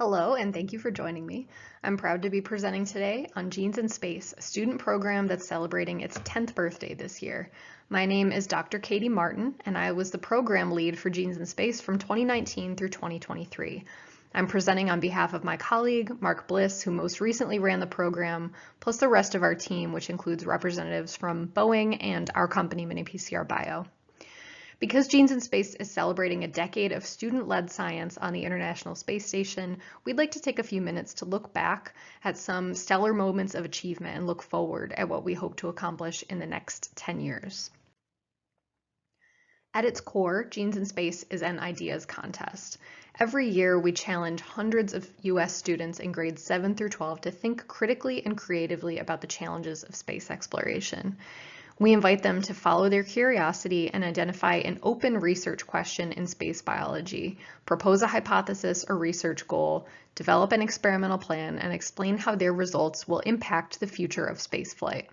Hello, and thank you for joining me. I'm proud to be presenting today on Genes in Space, a student program that's celebrating its 10th birthday this year. My name is Dr. Katy Martin, and I was the program lead for Genes in Space from 2019 through 2023. I'm presenting on behalf of my colleague, Mark Bliss, who most recently ran the program, plus the rest of our team, which includes representatives from Boeing and our company, MiniPCR Bio. Because Genes in Space is celebrating a decade of student-led science on the International Space Station, we'd like to take a few minutes to look back at some stellar moments of achievement and look forward at what we hope to accomplish in the next 10 years. At its core, Genes in Space is an ideas contest. Every year, we challenge hundreds of U.S. students in grades 7 through 12 to think critically and creatively about the challenges of space exploration. We invite them to follow their curiosity and identify an open research question in space biology, propose a hypothesis or research goal, develop an experimental plan, and explain how their results will impact the future of spaceflight.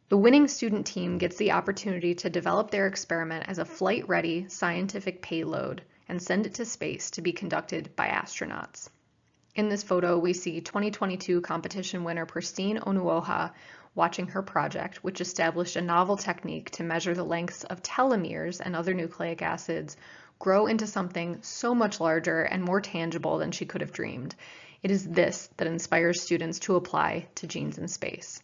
The winning student team gets the opportunity to develop their experiment as a flight-ready scientific payload and send it to space to be conducted by astronauts. In this photo, we see 2022 competition winner Pristine Onuoha watching her project, which established a novel technique to measure the lengths of telomeres and other nucleic acids, grow into something so much larger and more tangible than she could have dreamed. It is this that inspires students to apply to Genes in Space.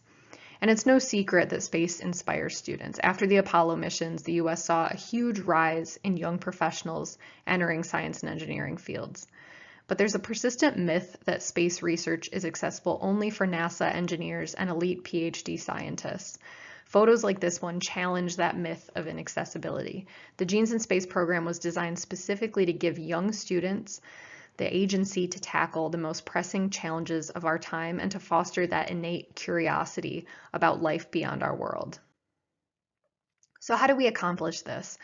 And it's no secret that space inspires students. After the Apollo missions, the US saw a huge rise in young professionals entering science and engineering fields. But there's a persistent myth that space research is accessible only for NASA engineers and elite PhD scientists. Photos like this one challenge that myth of inaccessibility. The Genes in Space program was designed specifically to give young students the agency to tackle the most pressing challenges of our time and to foster that innate curiosity about life beyond our world. So how do we accomplish this?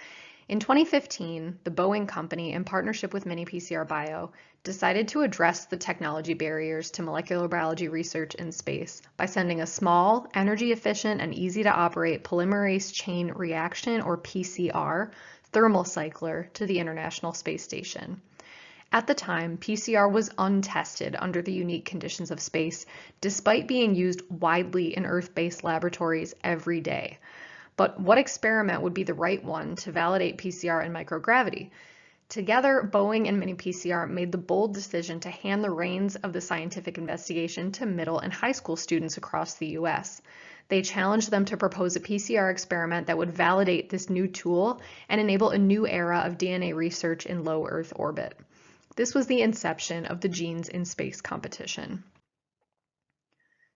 In 2015, the Boeing company, in partnership with MiniPCR Bio, decided to address the technology barriers to molecular biology research in space by sending a small, energy-efficient, and easy-to-operate polymerase chain reaction, or PCR, thermal cycler to the International Space Station. At the time, PCR was untested under the unique conditions of space, despite being used widely in Earth-based laboratories every day. But what experiment would be the right one to validate PCR in microgravity? Together, Boeing and MiniPCR made the bold decision to hand the reins of the scientific investigation to middle and high school students across the US. They challenged them to propose a PCR experiment that would validate this new tool and enable a new era of DNA research in low Earth orbit. This was the inception of the Genes in Space competition.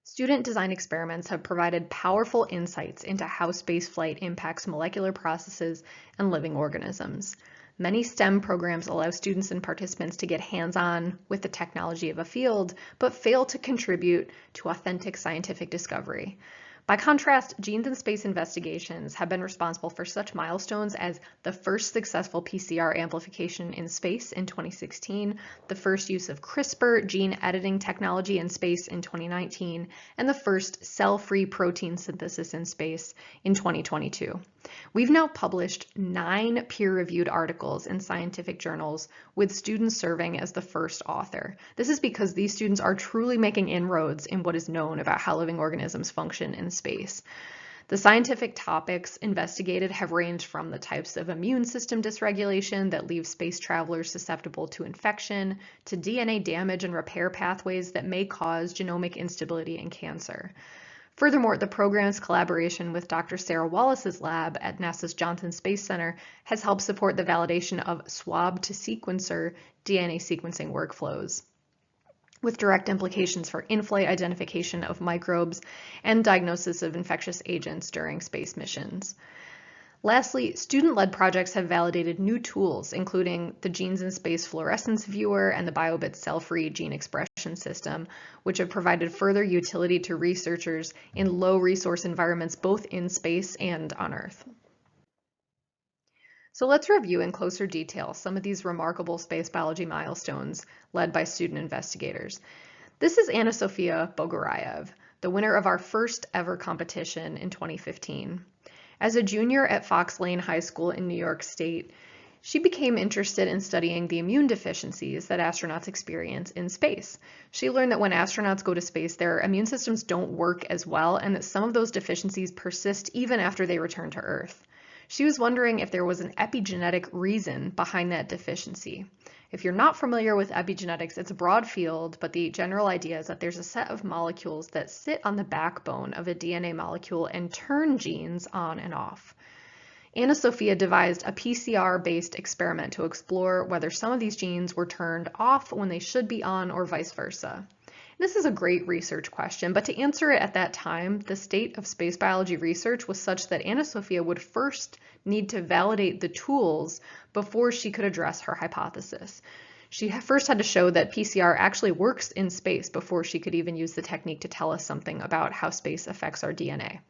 Student-designed experiments have provided powerful insights into how spaceflight impacts molecular processes and living organisms. Many STEM programs allow students and participants to get hands-on with the technology of a field, but fail to contribute to authentic scientific discovery. By contrast, Genes in Space investigations have been responsible for such milestones as the first successful PCR amplification in space in 2016, the first use of CRISPR gene editing technology in space in 2019, and the first cell-free protein synthesis in space in 2022. We've now published 9 peer-reviewed articles in scientific journals, with students serving as the first author. This is because these students are truly making inroads in what is known about how living organisms function in space. The scientific topics investigated have ranged from the types of immune system dysregulation that leave space travelers susceptible to infection, to DNA damage and repair pathways that may cause genomic instability and cancer. Furthermore, the program's collaboration with Dr. Sarah Wallace's lab at NASA's Johnson Space Center has helped support the validation of swab-to-sequencer DNA sequencing workflows, with direct implications for in-flight identification of microbes and diagnosis of infectious agents during space missions. Lastly, student-led projects have validated new tools, including the Genes in Space fluorescence viewer and the BioBit cell-free gene expression system, which have provided further utility to researchers in low-resource environments both in space and on Earth. So let's review in closer detail some of these remarkable space biology milestones led by student investigators. This is Anna Sofia Bogorayev, the winner of our first ever competition in 2015. As a junior at Fox Lane High School in New York State, She became interested in studying the immune deficiencies that astronauts experience in space. She learned that when astronauts go to space, their immune systems don't work as well, and that some of those deficiencies persist even after they return to Earth. She was wondering if there was an epigenetic reason behind that deficiency. If you're not familiar with epigenetics, it's a broad field, but the general idea is that there's a set of molecules that sit on the backbone of a DNA molecule and turn genes on and off. Anna Sophia devised a PCR-based experiment to explore whether some of these genes were turned off when they should be on or vice versa. This is a great research question, but to answer it at that time, the state of space biology research was such that Anna Sophia would first need to validate the tools before she could address her hypothesis. She first had to show that PCR actually works in space before she could even use the technique to tell us something about how space affects our DNA.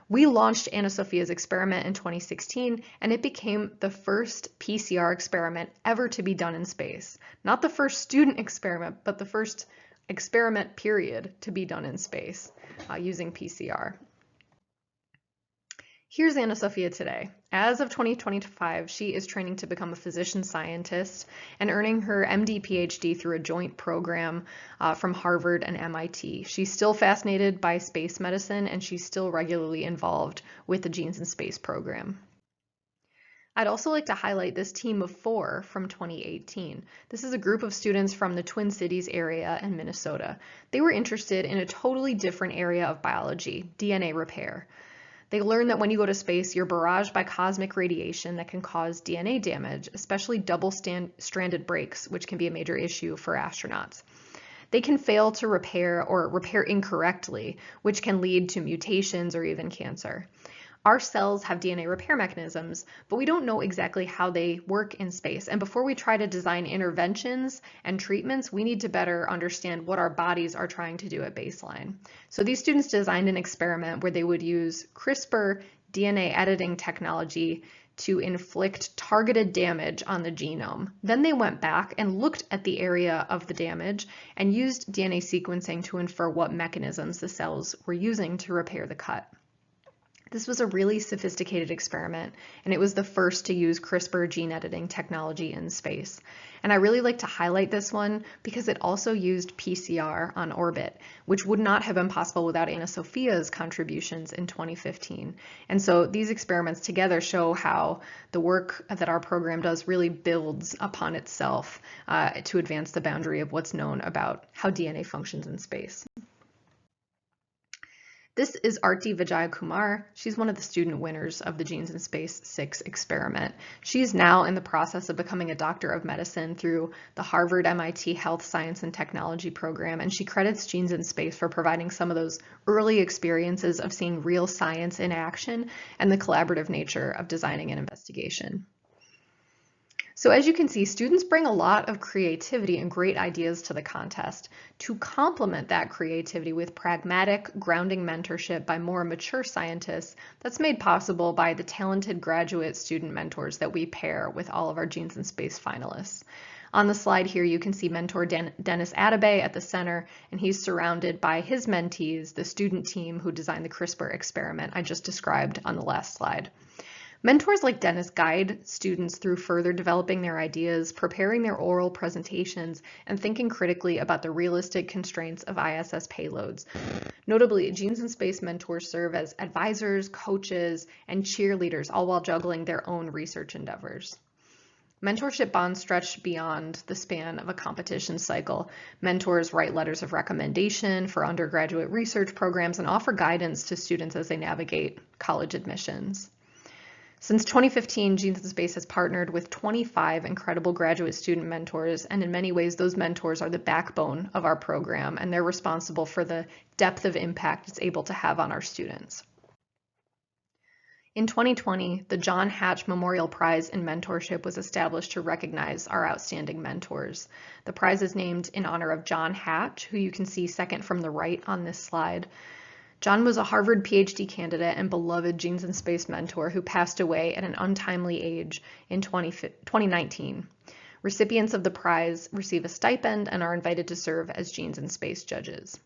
We launched Anna Sophia's experiment in 2016, and it became the first PCR experiment ever to be done in space. Not the first student experiment, but the first experiment period to be done in space using PCR. Here's Anna Sophia today. As of 2025, she is training to become a physician scientist and earning her MD PhD through a joint program from Harvard and MIT. She's still fascinated by space medicine, and she's still regularly involved with the Genes in Space program. I'd also like to highlight this team of 4 from 2018. This is a group of students from the Twin Cities area in Minnesota. They were interested in a totally different area of biology, DNA repair. They learned that when you go to space, you're barraged by cosmic radiation that can cause DNA damage, especially double-stranded breaks, which can be a major issue for astronauts. They can fail to repair or repair incorrectly, which can lead to mutations or even cancer. Our cells have DNA repair mechanisms, but we don't know exactly how they work in space. And before we try to design interventions and treatments, we need to better understand what our bodies are trying to do at baseline. So these students designed an experiment where they would use CRISPR DNA editing technology to inflict targeted damage on the genome. Then they went back and looked at the area of the damage and used DNA sequencing to infer what mechanisms the cells were using to repair the cut. This was a really sophisticated experiment, and it was the first to use CRISPR gene editing technology in space. And I really like to highlight this one because it also used PCR on orbit, which would not have been possible without Anna Sophia's contributions in 2015. And so these experiments together show how the work that our program does really builds upon itself to advance the boundary of what's known about how DNA functions in space. This is Arti Vijayakumar. She's one of the student winners of the Genes in Space 6 experiment. She's now in the process of becoming a doctor of medicine through the Harvard-MIT Health Science and Technology program, and she credits Genes in Space for providing some of those early experiences of seeing real science in action and the collaborative nature of designing an investigation. So as you can see, students bring a lot of creativity and great ideas to the contest. To complement that creativity with pragmatic, grounding mentorship by more mature scientists, that's made possible by the talented graduate student mentors that we pair with all of our Genes in Space finalists. On the slide here, you can see mentor Dennis Atabay at the center, and he's surrounded by his mentees, the student team who designed the CRISPR experiment I just described on the last slide. Mentors like Dennis guide students through further developing their ideas, preparing their oral presentations, and thinking critically about the realistic constraints of ISS payloads. Notably, Genes in Space mentors serve as advisors, coaches, and cheerleaders, all while juggling their own research endeavors. Mentorship bonds stretch beyond the span of a competition cycle. Mentors write letters of recommendation for undergraduate research programs and offer guidance to students as they navigate college admissions. Since 2015, Genes in Space has partnered with 25 incredible graduate student mentors, and in many ways, those mentors are the backbone of our program, and they're responsible for the depth of impact it's able to have on our students. In 2020, the John Hatch Memorial Prize in Mentorship was established to recognize our outstanding mentors. The prize is named in honor of John Hatch, who you can see second from the right on this slide. John was a Harvard PhD candidate and beloved Genes in Space mentor who passed away at an untimely age in 2019. Recipients of the prize receive a stipend and are invited to serve as Genes in Space judges.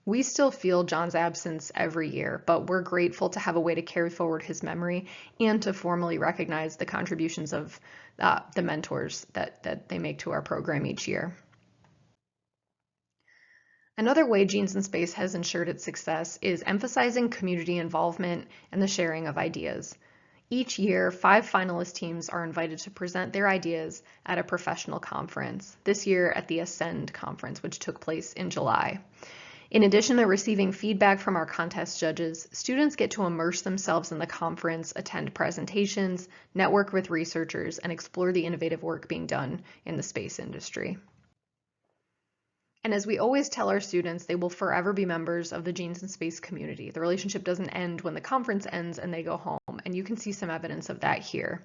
We still feel John's absence every year, but we're grateful to have a way to carry forward his memory and to formally recognize the contributions of the mentors that they make to our program each year. Another way Genes in Space has ensured its success is emphasizing community involvement and the sharing of ideas. Each year, 5 finalist teams are invited to present their ideas at a professional conference, this year at the Ascend conference, which took place in July. In addition to receiving feedback from our contest judges, students get to immerse themselves in the conference, attend presentations, network with researchers, and explore the innovative work being done in the space industry. And as we always tell our students, they will forever be members of the Genes in Space community. The relationship doesn't end when the conference ends and they go home, and you can see some evidence of that here.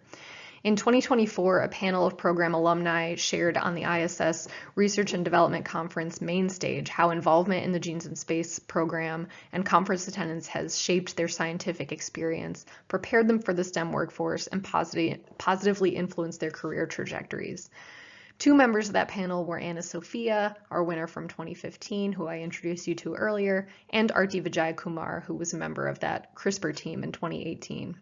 In 2024, a panel of program alumni shared on the ISS Research and Development Conference main stage how involvement in the Genes in Space program and conference attendance has shaped their scientific experience, prepared them for the STEM workforce, and positively influenced their career trajectories. 2 members of that panel were Anna Sophia, our winner from 2015, who I introduced you to earlier, and Arti Vijay Kumar, who was a member of that CRISPR team in 2018.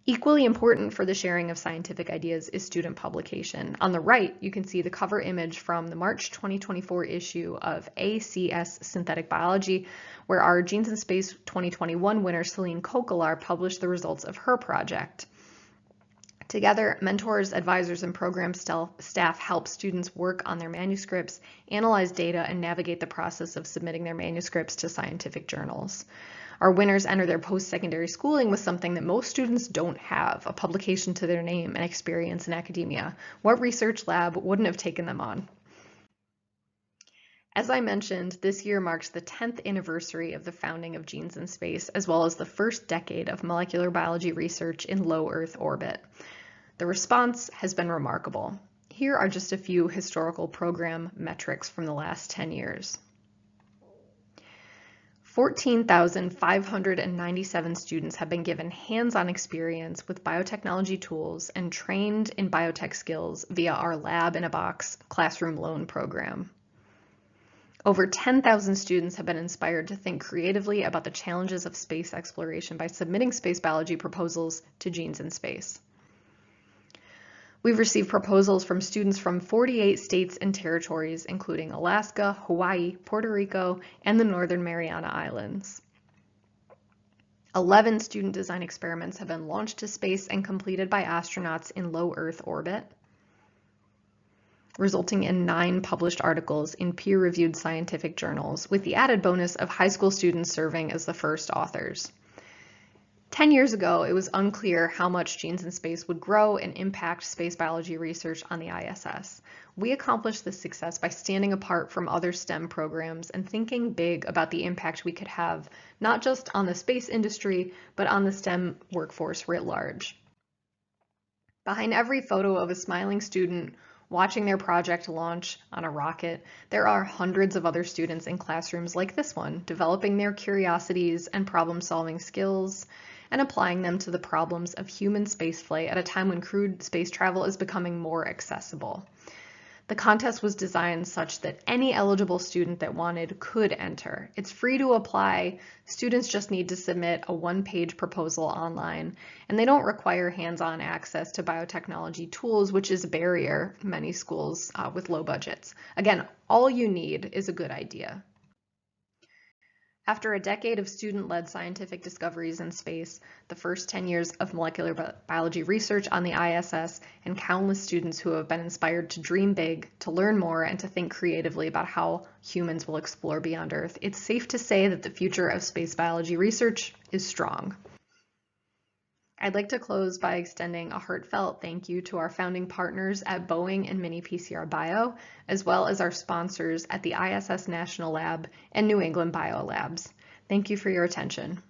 Equally important for the sharing of scientific ideas is student publication. On the right, you can see the cover image from the March 2024 issue of ACS Synthetic Biology, where our Genes in Space 2021 winner Celine Kokelar published the results of her project. Together, mentors, advisors, and program staff help students work on their manuscripts, analyze data, and navigate the process of submitting their manuscripts to scientific journals. Our winners enter their post-secondary schooling with something that most students don't have, a publication to their name and experience in academia. What research lab wouldn't have taken them on? As I mentioned, this year marks the 10th anniversary of the founding of Genes in Space, as well as the first decade of molecular biology research in low Earth orbit. The response has been remarkable. Here are just a few historical program metrics from the last 10 years. 14,597 students have been given hands-on experience with biotechnology tools and trained in biotech skills via our Lab in a Box classroom loan program. Over 10,000 students have been inspired to think creatively about the challenges of space exploration by submitting space biology proposals to Genes in Space. We've received proposals from students from 48 states and territories, including Alaska, Hawaii, Puerto Rico, and the Northern Mariana Islands. 11 student design experiments have been launched to space and completed by astronauts in low Earth orbit, resulting in 9 published articles in peer-reviewed scientific journals, with the added bonus of high school students serving as the first authors. 10 years ago, it was unclear how much Genes in Space would grow and impact space biology research on the ISS. We accomplished this success by standing apart from other STEM programs and thinking big about the impact we could have, not just on the space industry, but on the STEM workforce writ large. Behind every photo of a smiling student watching their project launch on a rocket, there are hundreds of other students in classrooms like this one, developing their curiosities and problem-solving skills, and applying them to the problems of human spaceflight at a time when crewed space travel is becoming more accessible. The contest was designed such that any eligible student that wanted could enter. It's free to apply. Students just need to submit a 1-page proposal online, and they don't require hands-on access to biotechnology tools, which is a barrier in many schools with low budgets. Again, all you need is a good idea. After a decade of student-led scientific discoveries in space, the first 10 years of molecular biology research on the ISS, and countless students who have been inspired to dream big, to learn more, and to think creatively about how humans will explore beyond Earth, it's safe to say that the future of space biology research is strong. I'd like to close by extending a heartfelt thank you to our founding partners at Boeing and Mini PCR Bio, as well as our sponsors at the ISS National Lab and New England Biolabs. Thank you for your attention.